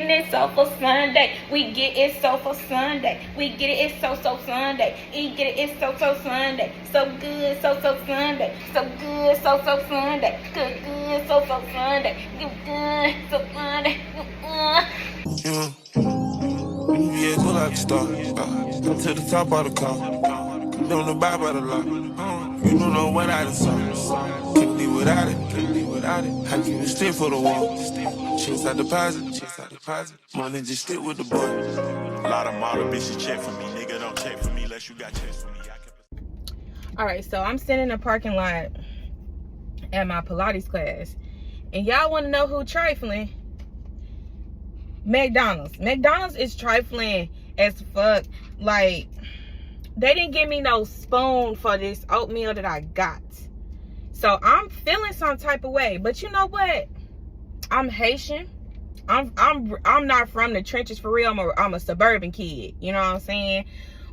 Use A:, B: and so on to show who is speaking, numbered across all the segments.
A: getting it so for Sunday. We get it so for Sunday. We get it so Sunday. We get it so Sunday. So good so Sunday. So good so Sunday. Good so Sunday. Good so Sunday.
B: Yeah. Yeah, go like a star. Come to the top of the car. Don't know about the law. You don't know what I done saw. Couldn't live without it. Couldn't live without it. How can you stick for the wall? Chase out deposit. Chase out deposit. Money just stick with the boy.
C: A lot of model bitches check for me. Nigga don't check for me unless you got checks for me.
A: Alright, so I'm sitting in the parking lot at my Pilates class. And y'all want to know who trifling? McDonald's. McDonald's is trifling as fuck. Like, they didn't give me no spoon for this oatmeal that I got. So I'm feeling some type of way. But you know what? I'm Haitian. I'm not from the trenches for real. I'm a suburban kid. You know what I'm saying?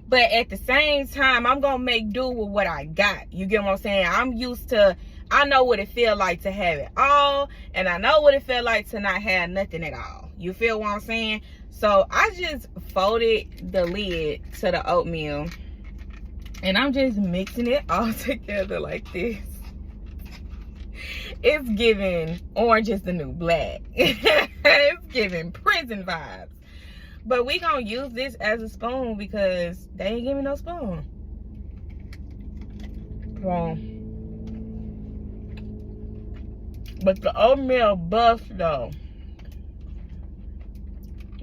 A: But at the same time, I'm gonna make do with what I got. You get what I'm saying? I'm used to, I know what it feel like to have it all, and I know what it feel like to not have nothing at all. You feel what I'm saying? So I just folded the lid to the oatmeal, and I'm just mixing it all together like this. It's giving orange is the new black. It's giving prison vibes. But we gonna use this as a spoon because they ain't give me no spoon. So, but the oatmeal buff though.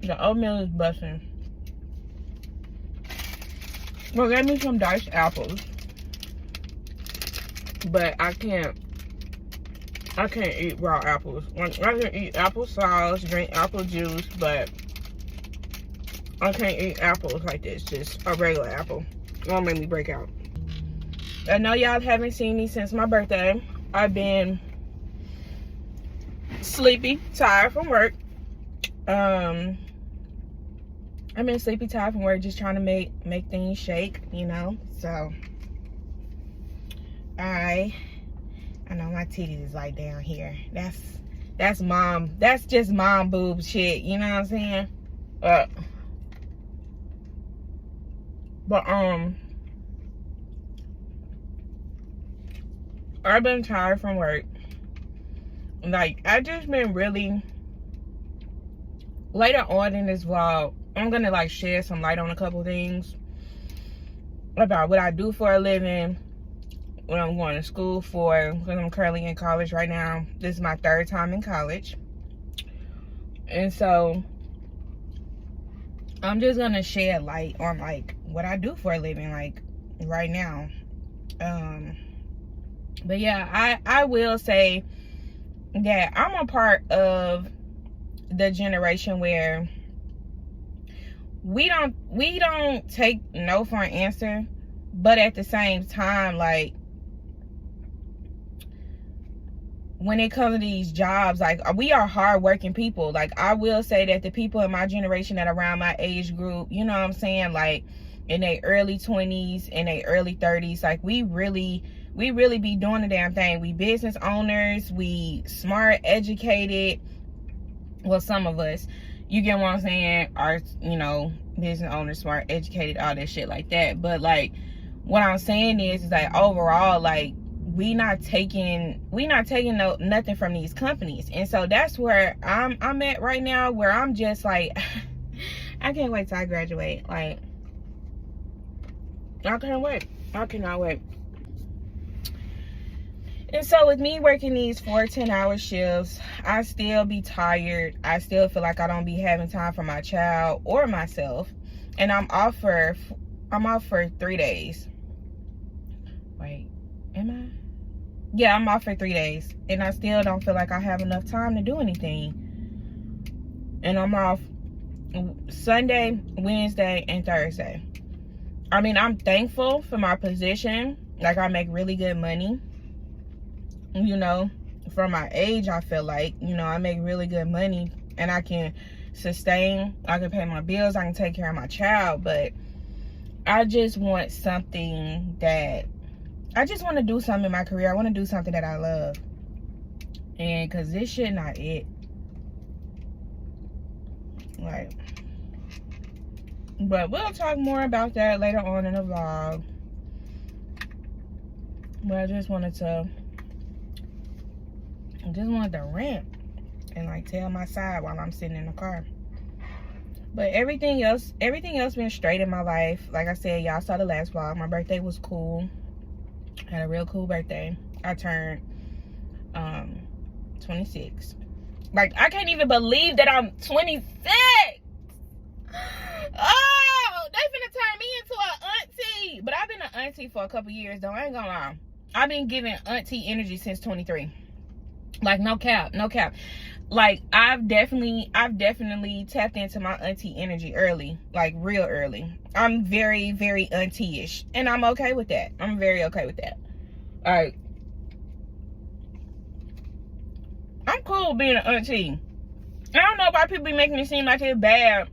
A: The oatmeal is busting. Well, gave me some diced apples. But I can't eat raw apples. Like, I can eat applesauce, drink apple juice, but I can't eat apples like this, just a regular apple. It won't make me break out. I know y'all haven't seen me since my birthday. I've been sleepy, tired from work. I've been sleepy, tired from work, just trying to make things shake, you know. So I know my titties is like down here. That's mom. That's just mom boob shit. You know what I'm saying? But I've been tired from work. Like, I just been really, later on in this vlog, I'm gonna like shed some light on a couple things about what I do for a living, what I'm going to school for, because I'm currently in college right now. This is my 3rd time in college. And so I'm just gonna shed light on like what I do for a living, like right now. But yeah, I will say that I'm a part of the generation where we don't take no for an answer, but at the same time, like, when it comes to these jobs, like, we are hardworking people. Like, I will say that the people in my generation that are around my age group, you know what I'm saying, like in their early 20s, in their early 30s, like, we really be doing the damn thing. We business owners, we smart, educated. Well, some of us, you get what I'm saying, are, you know, business owners, smart, educated, all that shit like that. But like, what I'm saying is like, overall, like, we not taking nothing from these companies. And so that's where I'm at right now, where I'm just like, I can't wait till I graduate. Like, I can't wait. I cannot wait. And so with me working these 4 10-hour shifts, I still be tired. I still feel like I don't be having time for my child or myself. And I'm off for 3 days. Wait, am I? Yeah, I'm off for 3 days. And I still don't feel like I have enough time to do anything. And I'm off Sunday, Wednesday, and Thursday. I mean, I'm thankful for my position. Like, I make really good money. You know, for my age, I feel like, you know, I make really good money. And I can sustain, I can pay my bills, I can take care of my child. But I just want something that, I just want to do something in my career. I want to do something that I love. And because this shit not it. Like, but we'll talk more about that later on in the vlog. But I just wanted to rant and like tell my side while I'm sitting in the car. But everything else been straight in my life. Like I said, y'all saw the last vlog. My birthday was cool. I had a real cool birthday. I turned 26. Like, I can't even believe that I'm 26. Oh, they finna turn me into an auntie. But I've been an auntie for a couple years though. I ain't gonna lie. I've been giving auntie energy since 23. Like, no cap. Like, I've definitely tapped into my auntie energy early, like real early. I'm very, very auntie-ish, and I'm okay with that. I'm very okay with that. All right, I'm cool with being an auntie. I don't know why people be making it seem like it's bad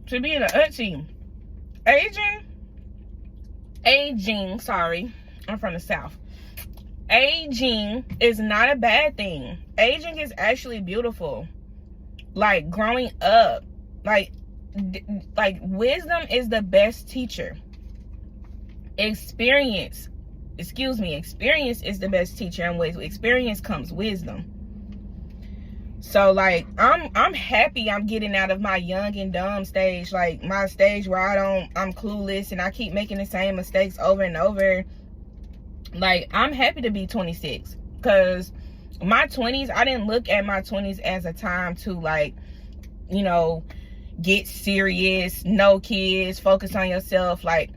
A: to be an auntie. Aging, sorry, I'm from the South. Aging is not a bad thing. Aging is actually beautiful. Like, growing up, like wisdom is the best teacher. Experience is the best teacher, and with experience comes wisdom. So like, I'm happy I'm getting out of my young and dumb stage, like my stage where I'm clueless and I keep making the same mistakes over and over. Like, I'm happy to be 26, because my 20s, I didn't look at my 20s as a time to, like, you know, get serious, no kids, focus on yourself. Like,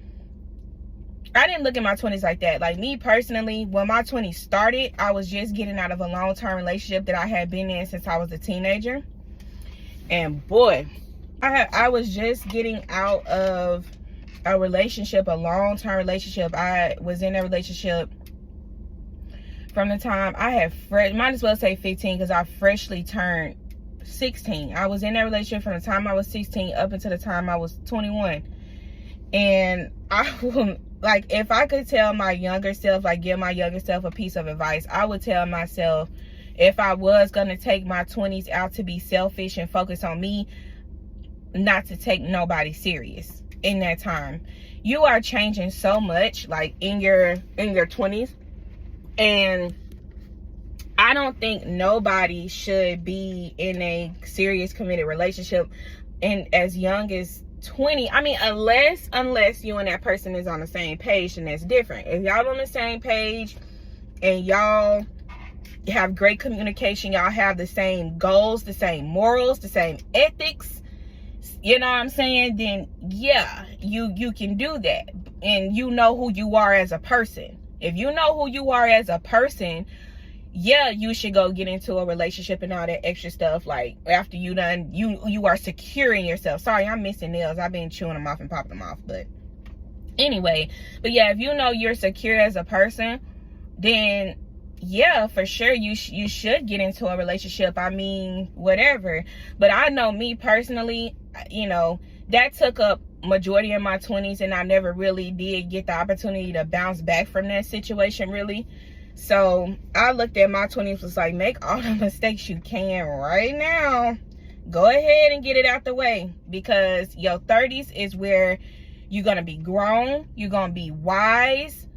A: I didn't look at my 20s like that. Like, me personally, when my 20s started, I was just getting out of a long-term relationship that I had been in since I was a teenager. And boy, I was just getting out of a relationship, a long-term relationship. I was in a relationship from the time I had might as well say 15, because I freshly turned 16. I was in that relationship from the time I was 16 up until the time I was 21. And I will, like, if I could tell my younger self, like, give my younger self a piece of advice, I would tell myself, if I was going to take my 20s out to be selfish and focus on me, not to take nobody serious in that time. You are changing so much, like, in your 20s, and I don't think nobody should be in a serious committed relationship and as young as 20. I mean, unless you and that person is on the same page, and that's different. If y'all on the same page and y'all have great communication, y'all have the same goals, the same morals, the same ethics, you know what I'm saying, then yeah, you can do that. And you know who you are as a person. If you know who you are as a person, yeah, you should go get into a relationship and all that extra stuff. Like, after you done, you are securing yourself. Sorry, I'm missing nails. I've been chewing them off and popping them off. But anyway, but yeah, if you know you're secure as a person, then yeah, for sure, you should get into a relationship. I mean, whatever. But I know me personally, you know, that took up majority of my 20s, and I never really did get the opportunity to bounce back from that situation, really. So I looked at my 20s, was like, make all the mistakes you can right now. Go ahead and get it out the way, because your 30s is where you're going to be grown. You're going to be wise.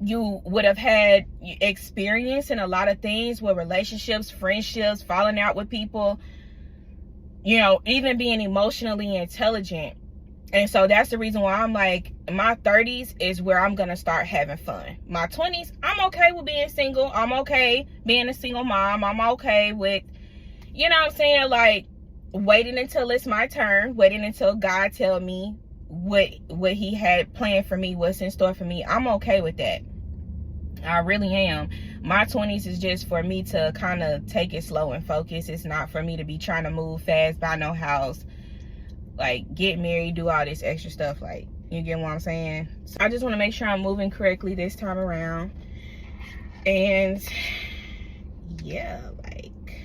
A: You would have had experience in a lot of things, with relationships, friendships, falling out with people, you know, even being emotionally intelligent. And so that's the reason why I'm like, my 30s is where I'm going to start having fun. My 20s, I'm okay with being single. I'm okay being a single mom. I'm okay with, you know what I'm saying, like, waiting until it's my turn, waiting until God tell me what he had planned for me, what's in store for me. I'm okay with that. I really am. My 20s is just for me to kind of take it slow and focus. It's not for me to be trying to move fast, buy no house, like, get married, do all this extra stuff. Like, you get what I'm saying? So I just want to make sure I'm moving correctly this time around. And yeah, like,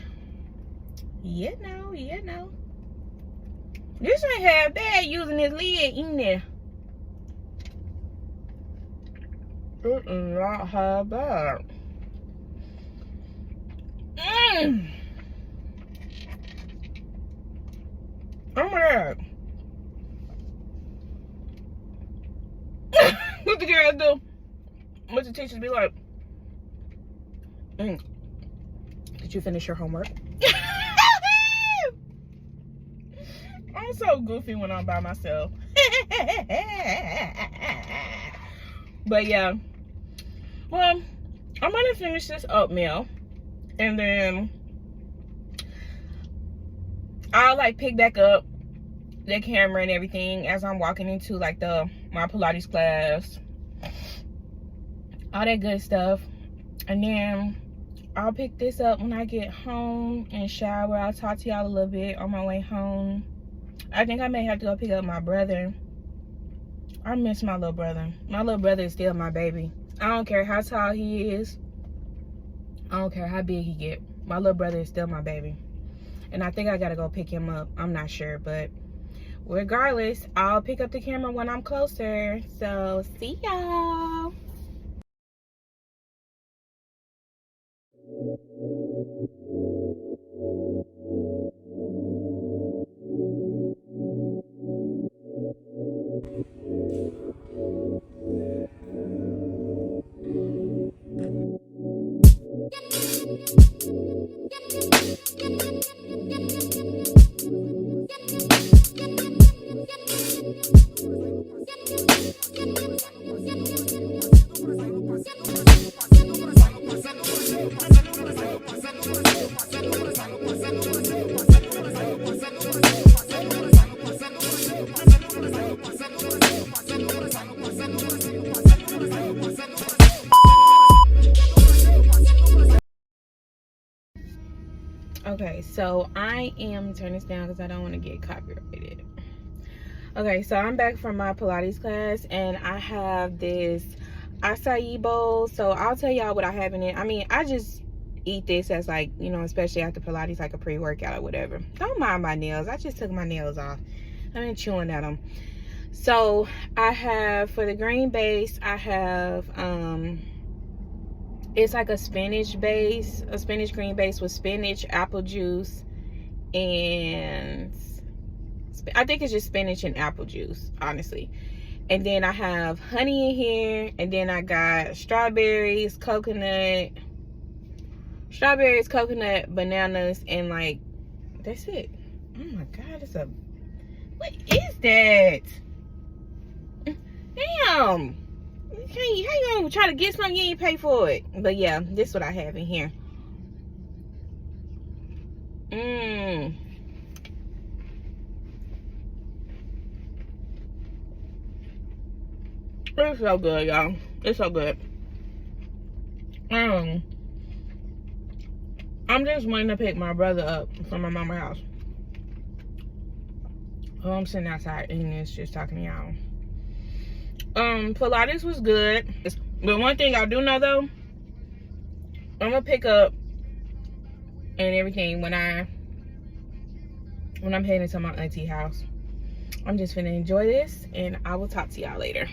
A: you know, this ain't half bad using this lid in there. It is not half bad. Oh my god. What the girls do? What the teachers be like? Did you finish your homework? I'm so goofy when I'm by myself. But yeah. Well, I'm gonna finish this oatmeal. And then I'll like pick back up the camera and everything as I'm walking into like my Pilates class. All that good stuff. And then I'll pick this up when I get home and shower. I'll talk to y'all a little bit on my way home. I think I may have to go pick up my brother. I miss my little brother. My little brother is still my baby. I don't care how tall he is. I don't care how big he get. My little brother is still my baby. And I think I gotta go pick him up. I'm not sure, but regardless, I'll pick up the camera when I'm closer. So, see y'all. Okay, so I am turning this down because I don't want to get copyrighted. Okay, so I'm back from my Pilates class and I have this acai bowl. So I'll tell y'all what I have in it. I mean, I just eat this as like, you know, especially after Pilates, like a pre-workout or whatever. Don't mind my nails. I just took my nails off. I've been chewing at them. So I have, for the green base, I have, it's like a spinach base, a spinach green base with spinach, apple juice, and I think it's just spinach and apple juice, honestly. And then I have honey in here, and then I got strawberries, coconut, bananas, and like, that's it. Oh my God, what is that? Damn. How you gonna try to get something you ain't pay for it? But yeah, this is what I have in here. It's so good, y'all. It's so good. I'm just waiting to pick my brother up from my mama's house. Oh, I'm sitting outside eating this, just talking to y'all. Pilates was good. But one thing I do know though, I'm gonna pick up and everything when I'm heading to my auntie house. I'm just gonna enjoy this and I will talk to y'all later.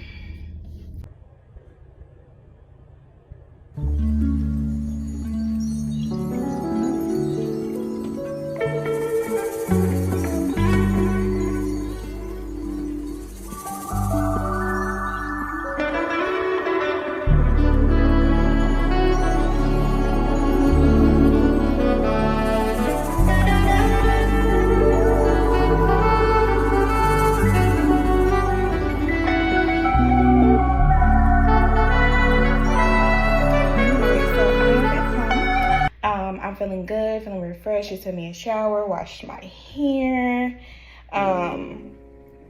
A: I'm feeling good, feeling refreshed. Just took me a shower, washed my hair.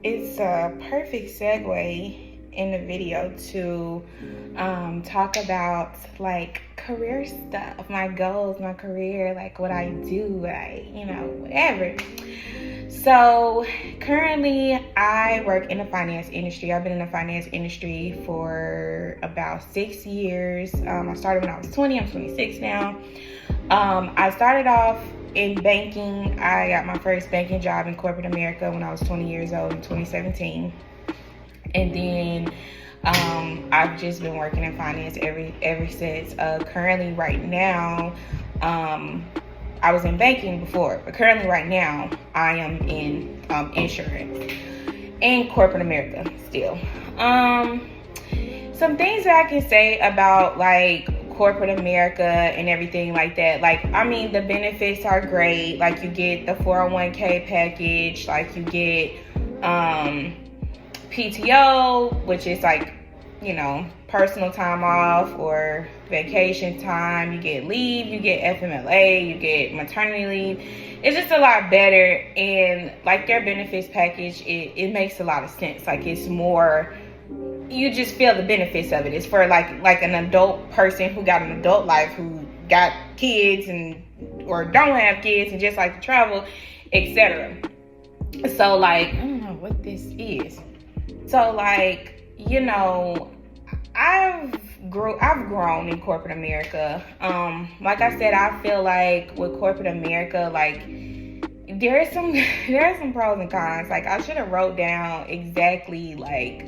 A: It's a perfect segue in the video to talk about like career stuff, my goals, my career, like what I do, whatever. So currently I work in the finance industry. I've been in the finance industry for about 6 years. I started when I was 20, I'm 26 now. I started off in banking. I got my first banking job in corporate America when I was 20 years old in 2017. And then I've just been working in finance ever since. Currently right now, I was in banking before, but currently right now I am in insurance in corporate America still. Some things that I can say about like corporate America and everything like that. Like, I mean, the benefits are great. Like, you get the 401k package, like you get PTO, which is like, you know, personal time off or vacation time. You get leave, you get FMLA, you get maternity leave. It's just a lot better, and like their benefits package, it makes a lot of sense. Like, it's more, you just feel the benefits of it. It's for like an adult person who got an adult life, who got kids and or don't have kids and just like to travel, etc. So like, I don't know what this is. So like, you know, I've grown in corporate America. Like I said, I feel like with corporate America, like there are some pros and cons. Like, I should have wrote down exactly like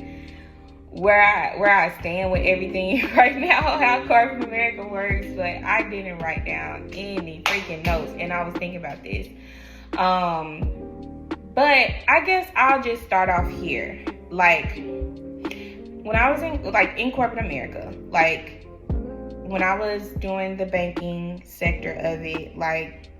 A: where I stand with everything right now, how corporate America works, but I didn't write down any freaking notes, and I was thinking about this. But I guess I'll just start off here. Like, when I was in corporate America, like when I was doing the banking sector of it, like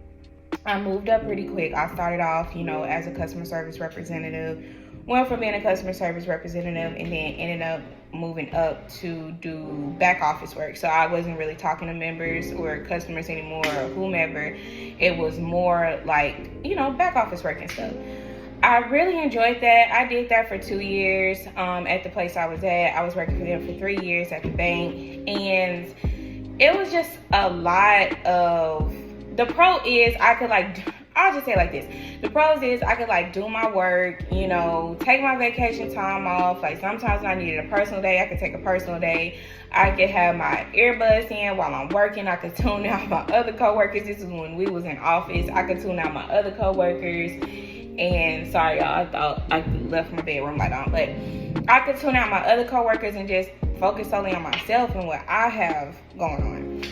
A: I moved up pretty quick. I started off, you know, as a customer service representative, went from being a customer service representative, and then ended up moving up to do back office work. So I wasn't really talking to members or customers anymore or whomever. It was more like, you know, back office work and stuff. I really enjoyed that. I did that for 2 years at the place I was at. I was working for them for 3 years at the bank, and it was just a lot of, the pro is I could like, I'll just say it like this. The pros is I could like do my work, you know, take my vacation time off. Like, sometimes when I needed a personal day, I could take a personal day. I could have my earbuds in while I'm working. I could tune out my other coworkers. This is when we was in office. I could tune out my other coworkers. And sorry, y'all, I thought I left my bedroom light on, but I could tune out my other coworkers and just focus solely on myself and what I have going on.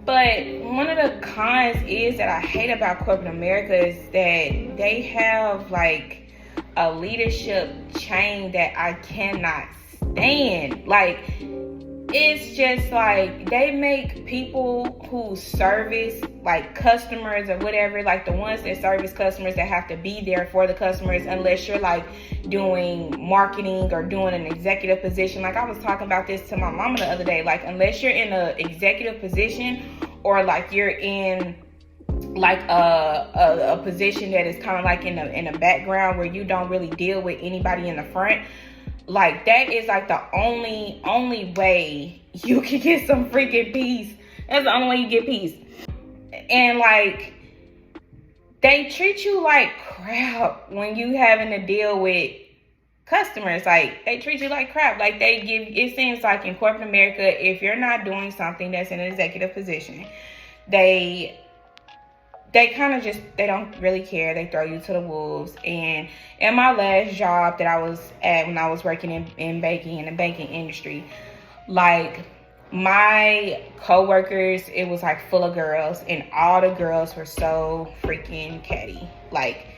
A: But one of the cons is that I hate about corporate America is that they have like a leadership chain that I cannot stand. Like, it's just like they make people who service like customers or whatever, like the ones that service customers, that have to be there for the customers, unless you're like doing marketing or doing an executive position. Like, I was talking about this to my mama the other day. Like, unless you're in an executive position or like you're in like a position that is kind of like in the background where you don't really deal with anybody in the front, like that is like the only way you can get some freaking peace. That's the only way you get peace. And like, they treat you like crap when you having to deal with customers. Like, they treat you like crap. Like, they give, it seems like in corporate America, if you're not doing something that's in an executive position, they kind of just, they don't really care. They throw you to the wolves. And in my last job that I was at, when I was working in banking, in the banking industry, like, my co-workers, it was like full of girls, and all the girls were so freaking catty. Like,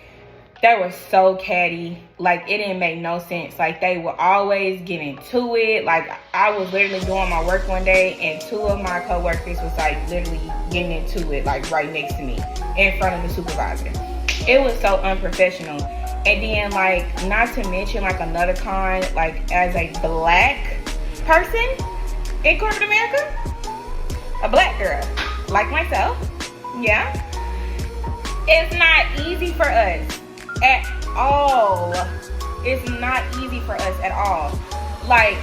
A: they were so catty. Like, it didn't make no sense. Like, they were always getting to it. Like, I was literally doing my work one day, and 2 of my co-workers was like literally getting into it, like right next to me in front of the supervisor. It was so unprofessional. And then, like, not to mention, like, another con, like, as a black person in corporate America, a black girl like myself, yeah, it's not easy for us at all. It's not easy for us at all. Like,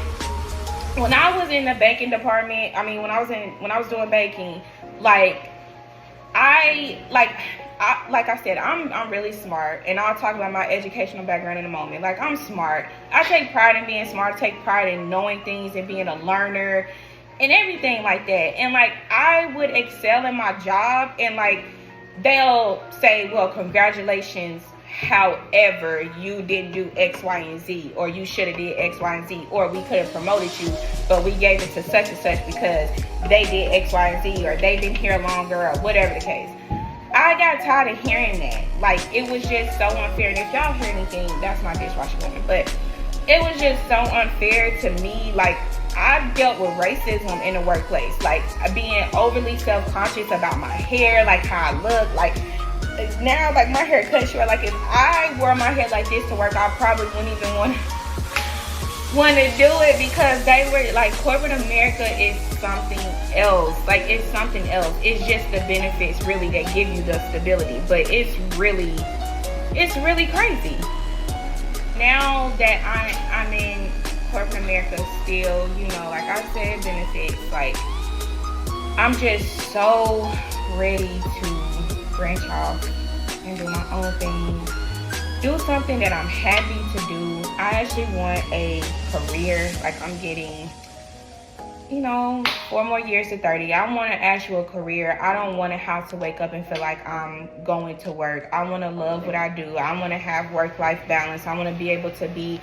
A: when I was in the banking department, I mean, when I was doing banking, like I said, I'm really smart, and I'll talk about my educational background in a moment. Like, I'm smart. I take pride in being smart. I take pride in knowing things and being a learner and everything like that. And like, I would excel in my job, and like, they'll say, well, congratulations, however, you didn't do X, Y, and Z, or you should have did X, Y, and Z, or we could have promoted you, but we gave it to such and such because they did X, Y, and Z, or they've been here longer, or whatever the case. I got tired of hearing that. Like, it was just so unfair. And if y'all hear anything, that's my dishwasher woman. But it was just so unfair to me. Like, I've dealt with racism in the workplace. Like, being overly self-conscious about my hair, like how I look. Like, now, like, my hair cut short. Like, if I wore my hair like this to work, I probably wouldn't even want to do it, because they were like, corporate America is something else. Like, it's something else. It's just the benefits really that give you the stability, but it's really crazy. Now that I'm in corporate America still, you know, like I said, benefits, like, I'm just so ready to branch off and do my own thing, do something that I'm happy to do. I actually want a career. Like, I'm getting, you know, 4 more years to 30. I want an actual career. I don't want to have to wake up and feel like I'm going to work. I want to love what I do. I want to have work-life balance. I want to be able to be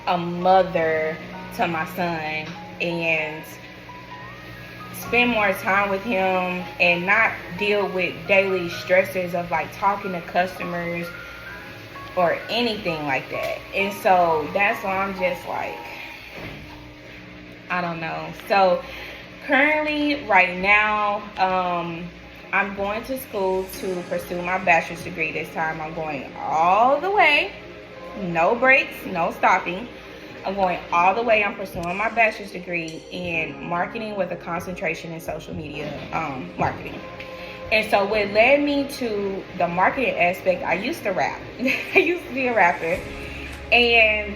A: a mother to my son and spend more time with him and not deal with daily stressors of like talking to customers or anything like that. And so that's why I'm just like, I don't know. So currently, right now, I'm going to school to pursue my bachelor's degree. This time I'm going all the way, no breaks, no stopping. I'm going all the way. I'm pursuing my bachelor's degree in marketing with a concentration in social media marketing. And so what led me to the marketing aspect, I used to rap. I used to be a rapper. And,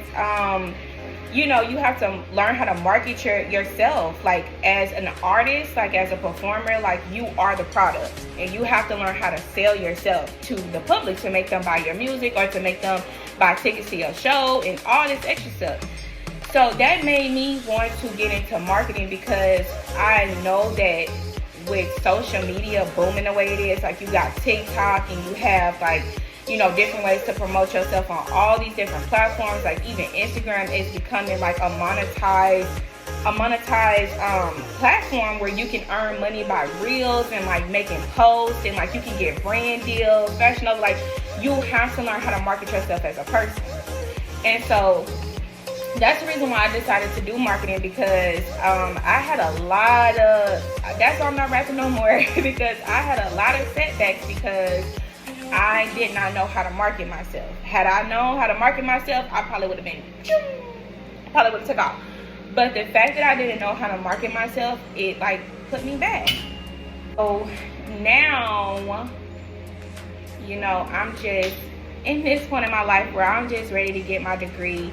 A: you know, you have to learn how to market yourself. Like, as an artist, like as a performer, like, you are the product. And you have to learn how to sell yourself to the public to make them buy your music or to make them buy tickets to your show and all this extra stuff. So that made me want to get into marketing, because I know that with social media booming the way it is, like, you got TikTok and you have, like, you know, different ways to promote yourself on all these different platforms. Like, even Instagram is becoming like a monetized platform where you can earn money by reels and like making posts, and like you can get brand deals, fashion over. Like, you have to learn how to market yourself as a person. And so that's the reason why I decided to do marketing, because I had a lot of, that's why I'm not rapping no more, because I had a lot of setbacks because I did not know how to market myself. Had I known how to market myself, I probably would have took off. But the fact that I didn't know how to market myself, it like put me back. So now, you know, I'm just in this point in my life where I'm just ready to get my degree.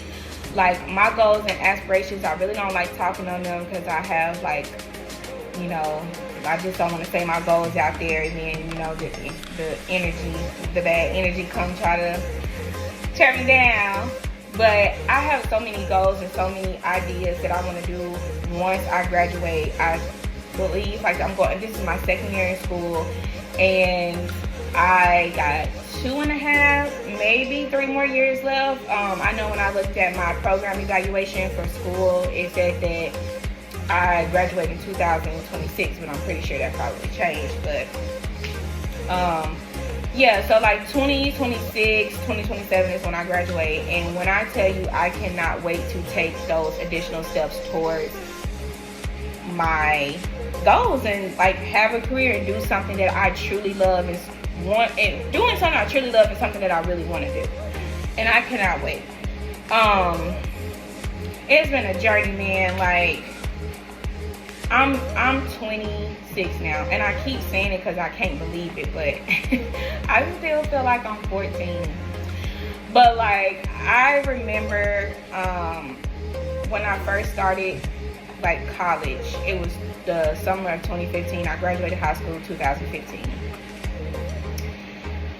A: Like, my goals and aspirations, I really don't like talking on them, because I have, like, you know, I just don't want to say my goals out there, and then, you know, the bad energy come try to tear me down. But I have so many goals and so many ideas that I want to do once I graduate. I believe, like, this is my second year in school, and I got 2.5, maybe 3 more years left. I know when I looked at my program evaluation for school, it said that I graduate in 2026, but I'm pretty sure that probably changed. But yeah, so like 2026, 2027 is when I graduate. And when I tell you, I cannot wait to take those additional steps towards my goals and like have a career and do something that I truly love and doing something I truly love is something that I really want to do, and I cannot wait. It's been a journey, man. Like, I'm 26 now, and I keep saying it because I can't believe it, but I still feel like I'm 14. But like, I remember when I first started like college, it was the summer of 2015. I graduated high school in 2015.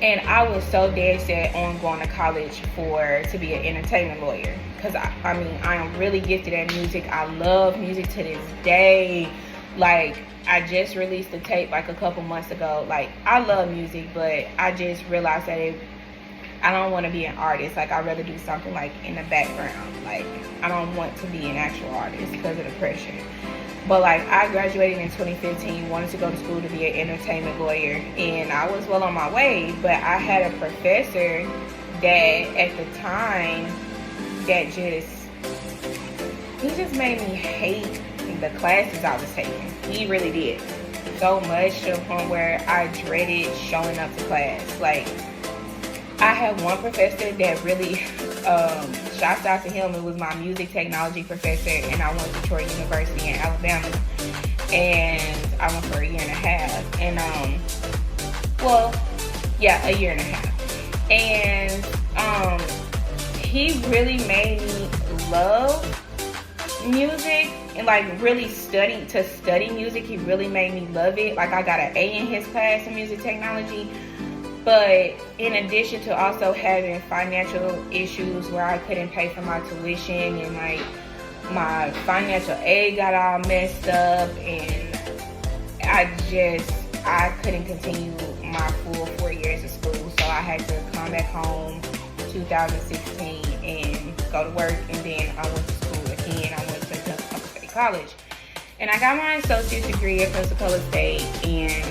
A: And I was so dead set on going to college to be an entertainment lawyer. Because, I mean, I am really gifted at music. I love music to this day. Like, I just released a tape like a couple months ago. Like, I love music, but I just realized that I don't want to be an artist. Like, I'd rather do something like in the background. Like, I don't want to be an actual artist because of the pressure. But like, I graduated in 2015, wanted to go to school to be an entertainment lawyer, and I was well on my way. But I had a professor that at the time that he just made me hate the classes I was taking. He really did. So much to the point where I dreaded showing up to class. Like, I had one professor that really, shouts out to him. It was my music technology professor, and I went to Troy University in Alabama, and I went for a year and a half. And a year and a half. And he really made me love music and like really study music. He really made me love it. Like, I got an A in his class in music technology. But in addition to also having financial issues where I couldn't pay for my tuition, and like my financial aid got all messed up, and I couldn't continue my full 4 years of school. So I had to come back home 2016 and go to work, and then I went to school again. I went to Pensacola State College, and I got my associate's degree at Pensacola State, and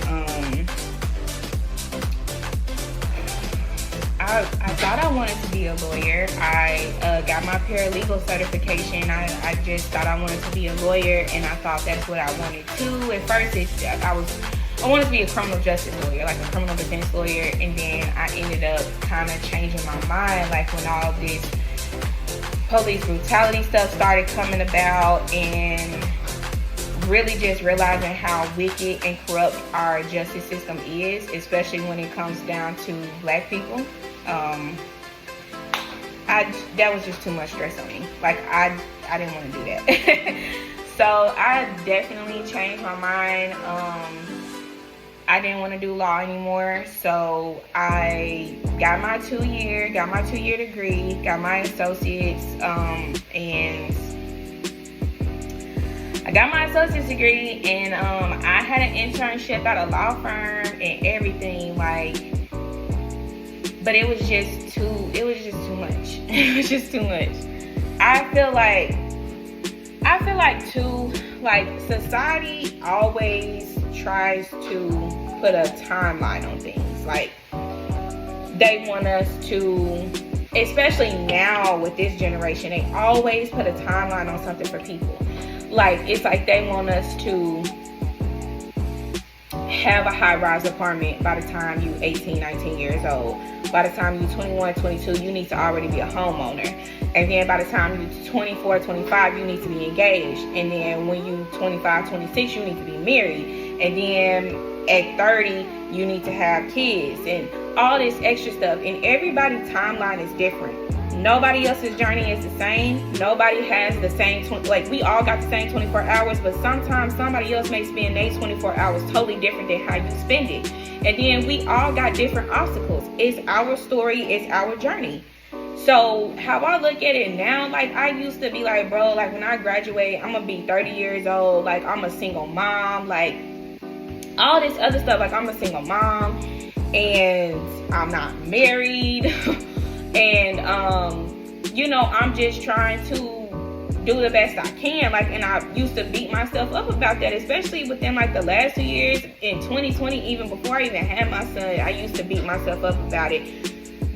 A: I thought I wanted to be a lawyer. I got my paralegal certification. I just thought I wanted to be a lawyer, and I thought that's what I wanted to. At first, I wanted to be a criminal justice lawyer, like a criminal defense lawyer, and then I ended up kind of changing my mind, like when all this police brutality stuff started coming about, and really just realizing how wicked and corrupt our justice system is, especially when it comes down to Black people. That was just too much stress on me. Like, I didn't want to do that. So I definitely changed my mind. I didn't want to do law anymore. So I got my 2-year degree, got my associates, and I got my associate's degree, and I had an internship at a law firm and everything, like, but it was just too much. It was just too much. I feel like too, like, society always tries to put a timeline on things. Like, they want us to, especially now with this generation, they always put a timeline on something for people. Like, it's like they want us to have a high-rise apartment by the time you 18, 19 years old. By the time you 21, 22, you need to already be a homeowner. And then by the time you 24, 25, you need to be engaged. And then when you 25, 26, you need to be married. And then at 30, you need to have kids and all this extra stuff. And everybody's timeline is different. Nobody else's journey is the same. Nobody has the same, like, we all got the same 24 hours, but sometimes somebody else may spend their 24 hours totally different than how you spend it. And then we all got different obstacles. It's our story, it's our journey. So how I look at it now, like, I used to be like, bro, like, when I graduate, I'm gonna be 30 years old, like, I'm a single mom, like, all this other stuff, like, I'm a single mom, and I'm not married. And, I'm just trying to do the best I can. Like, and I used to beat myself up about that, especially within, like, the last 2 years. In 2020, even before I even had my son, I used to beat myself up about it.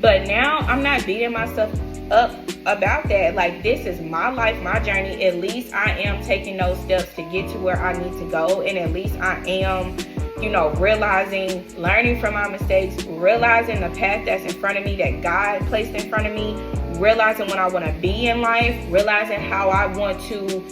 A: But now I'm not beating myself up about that. Like, this is my life, my journey. At least I am taking those steps to get to where I need to go. And at least I am, realizing, learning from my mistakes, realizing the path that's in front of me, that God placed in front of me, realizing what I want to be in life, realizing how I want to,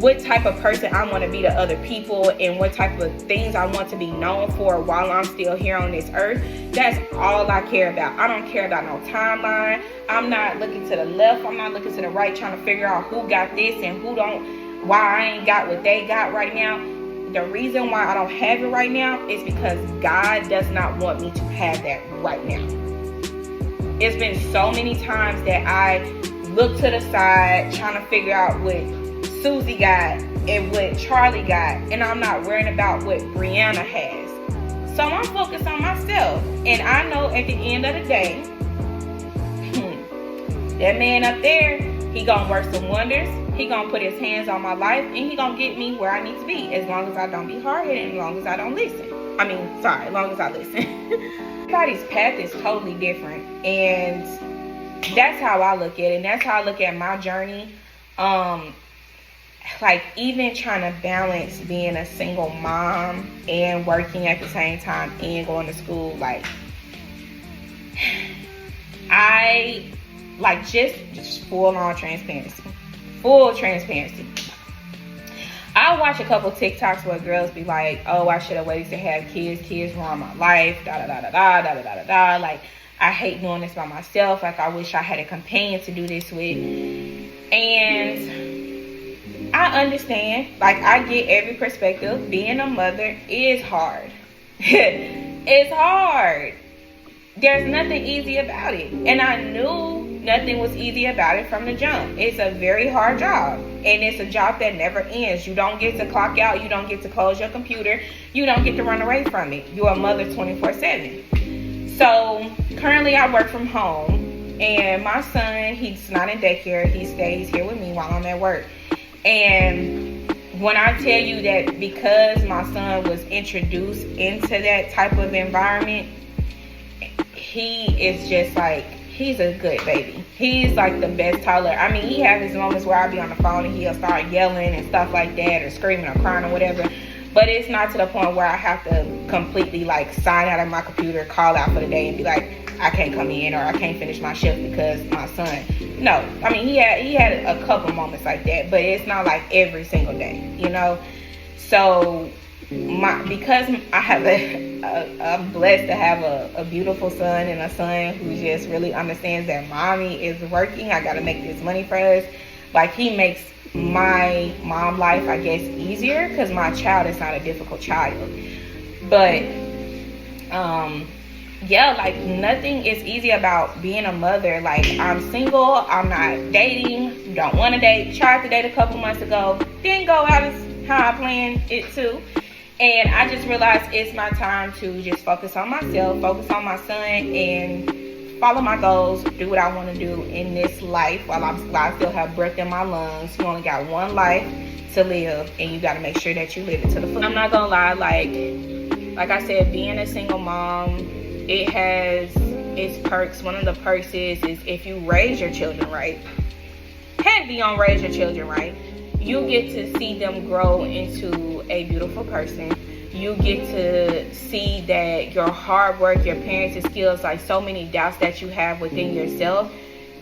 A: what type of person I want to be to other people, and what type of things I want to be known for while I'm still here on this earth. That's all I care about. I don't care about no timeline. I'm not looking to the left. I'm not looking to the right, trying to figure out who got this and who don't, why I ain't got what they got right now. The reason why I don't have it right now is because God does not want me to have that right now. It's been so many times that I look to the side trying to figure out what Susie got and what Charlie got, and I'm not worrying about what Brianna has. So I'm focused on myself, and I know at the end of the day, that man up there, he gonna work some wonders. He gonna put his hands on my life, and he gonna get me where I need to be, as long as I don't be hard-headed, as long as I don't listen. As long as I listen. Everybody's path is totally different, and that's how I look at it, and that's how I look at my journey. Like, even trying to balance being a single mom and working at the same time and going to school, like, I, like, just full-on transparency. Full transparency. I watch a couple TikToks where girls be like, oh, I should have waited to have kids. Kids ruin my life. Da-da-da-da-da. Like, I hate doing this by myself. Like, I wish I had a companion to do this with. And I understand. Like, I get every perspective. Being a mother is hard. It's hard. There's nothing easy about it. And I knew nothing was easy about it from the jump. It's a very hard job. And it's a job that never ends. You don't get to clock out. You don't get to close your computer. You don't get to run away from it. You're a mother 24/7. So currently I work from home. And my son, he's not in daycare. He stays here with me while I'm at work. And when I tell you that because my son was introduced into that type of environment, he is just like, he's a good baby. He's like the best toddler. I mean, he has his moments where I'll be on the phone and he'll start yelling and stuff like that, or screaming or crying or whatever. But it's not to the point where I have to completely like sign out of my computer, call out for the day and be like, I can't come in or I can't finish my shift because my son. No, I mean, he had a couple moments like that, but it's not like every single day, you know? So because I have I'm blessed to have a beautiful son, and a son who just really understands that mommy is working. I gotta make this money for us. Like, he makes my mom life, I guess, easier, because my child is not a difficult child. But yeah, like, nothing is easy about being a mother. Like, I'm single, I'm not dating, don't want to date, tried to date a couple months ago, didn't go out as how I planned it to. And I just realized it's my time to just focus on myself, focus on my son, and follow my goals, do what I want to do in this life while I still have breath in my lungs. You only got one life to live, and you got to make sure that you live it to the full. I'm not going to lie, like I said, being a single mom, it has its perks. One of the perks is if you raise your children right, heavy on raise your children right, you get to see them grow into a beautiful person. You get to see that your hard work, your parents' skills, like so many doubts that you have within yourself,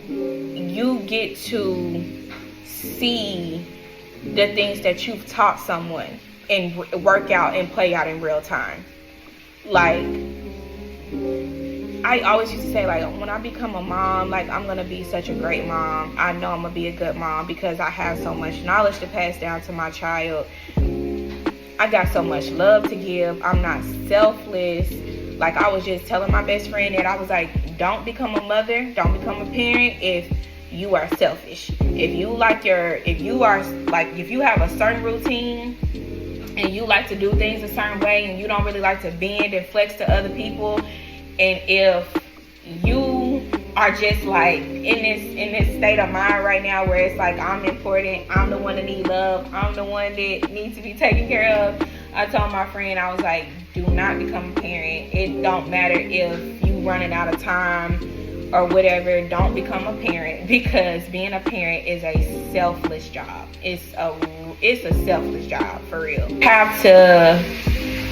A: you get to see the things that you've taught someone and work out and play out in real time. Like, I always used to say, like, when I become a mom, like, I'm going to be such a great mom. I know I'm going to be a good mom because I have so much knowledge to pass down to my child. I got so much love to give. I'm not selfless. Like, I was just telling my best friend that I was like, don't become a mother, don't become a parent if you are selfish. If you have a certain routine and you like to do things a certain way and you don't really like to bend and flex to other people, and if you are just like in this state of mind right now where it's like, I'm important, I'm the one that need love, I'm the one that needs to be taken care of, I told my friend, I was like, do not become a parent. It don't matter if you running out of time or whatever, don't become a parent, because being a parent is a selfless job. It's a selfless job, for real. You have to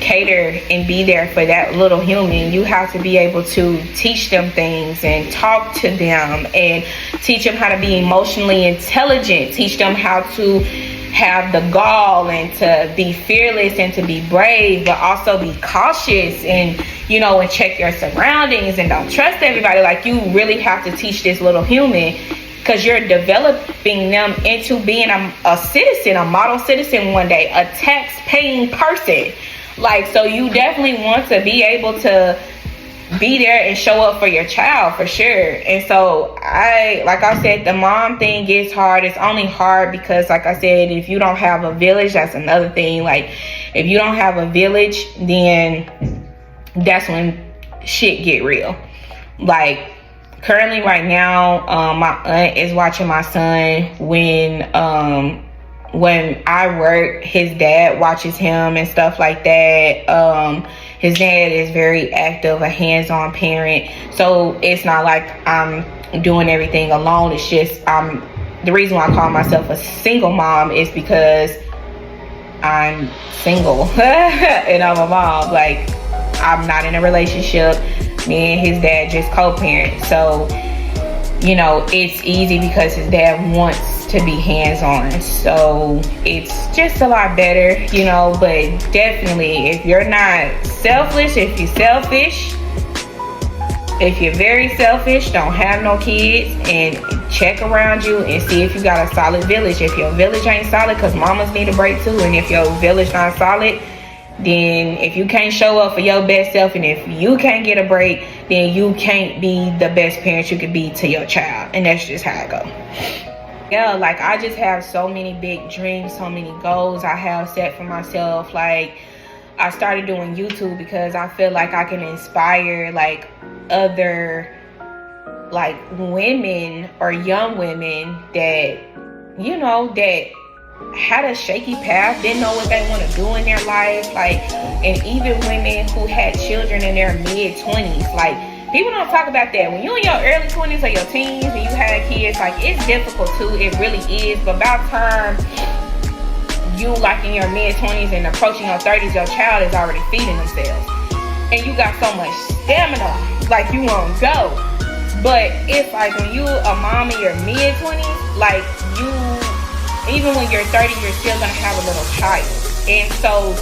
A: cater and be there for that little human. You have to be able to teach them things and talk to them and teach them how to be emotionally intelligent, teach them how to have the gall and to be fearless and to be brave, but also be cautious and, you know, and check your surroundings and don't trust everybody. Like, you really have to teach this little human, because you're developing them into being a citizen, a model citizen one day, a tax-paying person. Like, so you definitely want to be able to be there and show up for your child, for sure. And so like I said, the mom thing is hard. It's only hard because, like I said, if you don't have a village, that's another thing. Like, if you don't have a village, then that's when shit get real. Like, Currently right now, my aunt is watching my son when I work. His dad watches him and stuff like that. His dad is very active, a hands-on parent, so it's not like I'm doing everything alone. It's just the reason why I call myself a single mom is because I'm single and I'm a mom. Like, I'm not in a relationship. Me and his dad just co-parent. So, you know, it's easy because his dad wants to be hands-on. So it's just a lot better, you know. But definitely, if you're not selfish, if you're selfish, if you're very selfish, don't have no kids, and check around you and see if you got a solid village. If your village ain't solid, because mamas need a break too, and if your village not solid, then if you can't show up for your best self, and if you can't get a break, then you can't be the best parent you could be to your child. And that's just how I go. Yeah, like, I just have so many big dreams, so many goals I have set for myself. Like, I started doing YouTube because I feel like I can inspire like other like women or young women that, you know, that had a shaky path, didn't know what they want to do in their life. Like, and even women who had children in their mid-20s. Like, people don't talk about that. When you're in your early 20s or your teens and you had kids, like, it's difficult too. It really is. But about time you like in your mid-20s and approaching your 30s, your child is already feeding themselves. And you got so much stamina, like, you won't go. But it's like when you a mom in your mid-20s, like, you, even when you're 30, you're still gonna have a little child. And so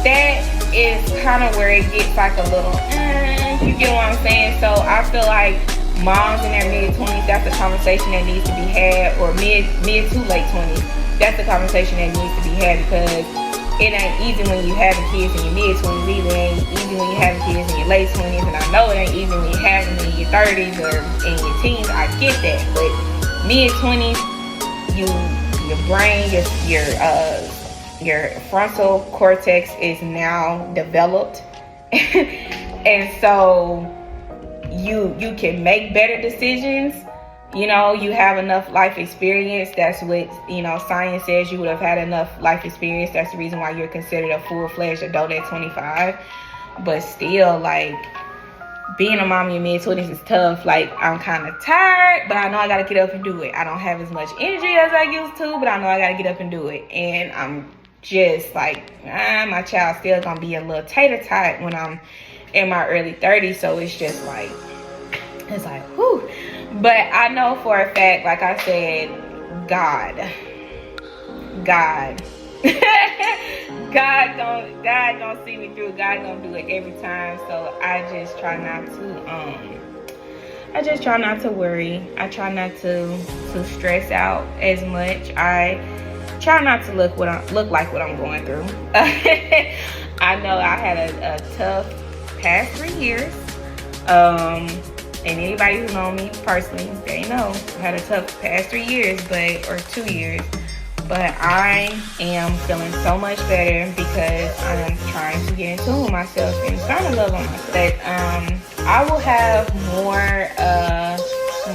A: that is kind of where it gets like a little, you get what I'm saying? So I feel like moms in their mid-20s, that's a conversation that needs to be had, or mid to late 20s, that's a conversation that needs to be had, because it ain't easy when you having kids in your mid-20s either. It ain't easy when you having kids in your late 20s, and I know it ain't easy when you having them in your 30s or in your teens. I get that, but mid-20s, your brain, your frontal cortex is now developed, and so you can make better decisions. You know, you have enough life experience. That's what, you know, science says. You would have had enough life experience. That's the reason why you're considered a full-fledged adult at 25. But still, like, being a mom in your mid-20s is tough. Like, I'm kind of tired, but I know I got to get up and do it. I don't have as much energy as I used to, but I know I got to get up and do it. And I'm just like, my child's still going to be a little tater-tot when I'm in my early 30s. So it's just like, it's like, whew. But I know for a fact, like I said, God God gonna see me through. God gonna do it every time. So I just try not to worry. I try not to stress out as much. I try not to look like what I'm going through. I know I had a tough past 3 years. And anybody who knows me personally, they know I had a tough past 3 years, or 2 years. But I am feeling so much better because I'm trying to get in tune with myself and starting to love on myself. But I will have more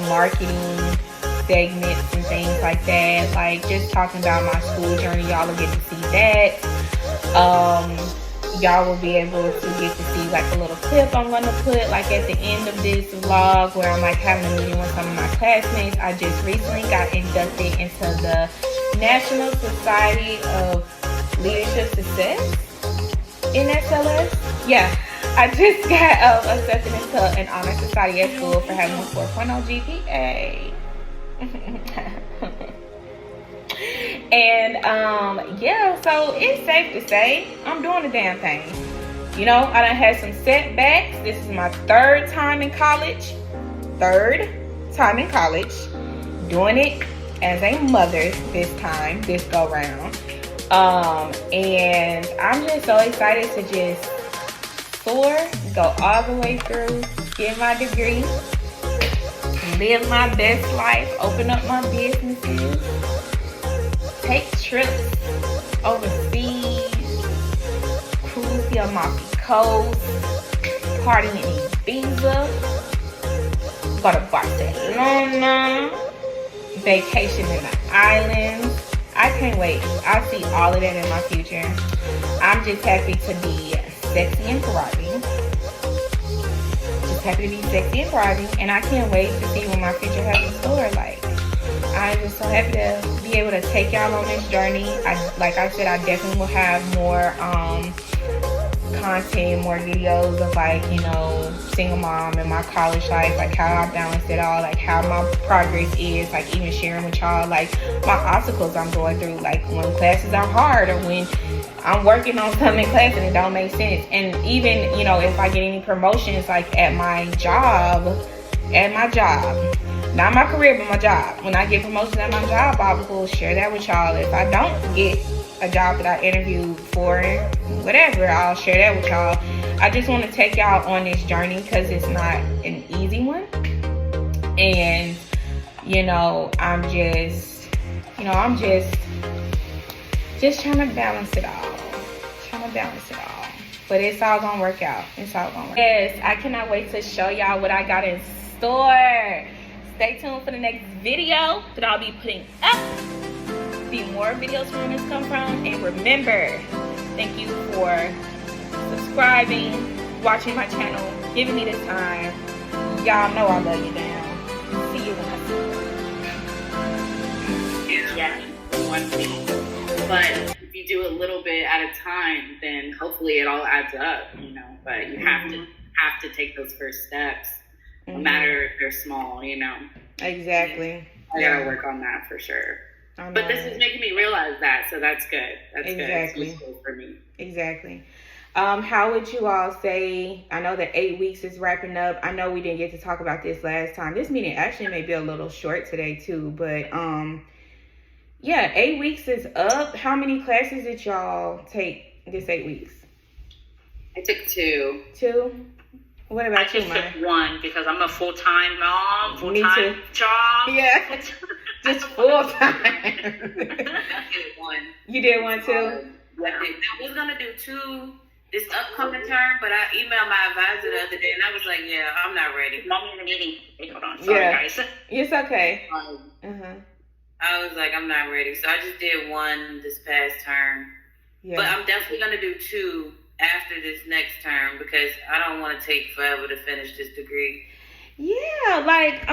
A: marketing segments and things like that, like just talking about my school journey. Y'all will get to see that. Y'all will be able to get to see like a little clip I'm going to put like at the end of this vlog where I'm like having a meeting with some of my classmates. I just recently got inducted into the National Society of Leadership Success in SLS. Yeah, I just got accepted into an honor society at school for having a 4.0 GPA. And yeah, so it's safe to say I'm doing the damn thing. You know, I done had some setbacks. This is my third time in college, doing it as a mother this go round. And I'm just so excited to just soar, go all the way through, get my degree, live my best life, open up my businesses, take trips overseas, cruise the Amalfi Coast, party in Ibiza, go to Barcelona, vacation in the islands. I can't wait. I see all of that in my future. I'm just happy to be sexy and thriving. Just happy to be sexy and thriving. And I can't wait to see what my future has in store. Like, I'm just so happy to be able to take y'all on this journey. Like I said, I definitely will have more content, more videos of like, you know, single mom and my college life, like how I balanced it all, like how my progress is, like even sharing with y'all like my obstacles I'm going through, like when classes are hard or when I'm working on something in class and it don't make sense. And even, you know, if I get any promotions like at my job, not my career but my job, when I get promotions at my job, I will share that with y'all. If I don't get a job that I interviewed for, whatever, I'll share that with y'all. I just want to take y'all on this journey because it's not an easy one. And, you know, I'm just trying to balance it all. But it's all gonna work out. Yes, I cannot wait to show y'all what I got in store. Stay tuned for the next video that I'll be putting up. Be more videos from this come from. And remember, thank you for subscribing, watching my channel, giving me this time. Y'all know I love you now. See you when I see you.
D: Yeah, one thing. But if you do a little bit at a time, then hopefully it all adds up, you know. But you have to take those first steps, no matter if they're small, you know.
A: Exactly.
D: I gotta work on that for sure. But this is making me realize that, so that's good. That's
A: exactly.
D: Good. It's useful for me.
A: Exactly. How would you all say, I know that 8 weeks is wrapping up. I know we didn't get to talk about this last time. This meeting actually may be a little short today too, but yeah, 8 weeks is up. How many classes did y'all take this 8 weeks?
D: I took 2.
A: 2? What about you, Maya?
D: I just took 1 because I'm a full-time mom, full-time job.
A: Yeah, just full-time.
D: I did 1.
A: You did 1 too?
D: I was going to do 2 this upcoming term, but I emailed my advisor the other day, and I was like, yeah, I'm not ready. Mommy in the meeting. Hey, hold on. Sorry, guys.
A: It's okay.
D: I was like, I'm not ready. So I just did 1 this past term. Yeah. But I'm definitely going to do 2 after this next term because I don't want to take forever to finish this degree.
A: Yeah, like,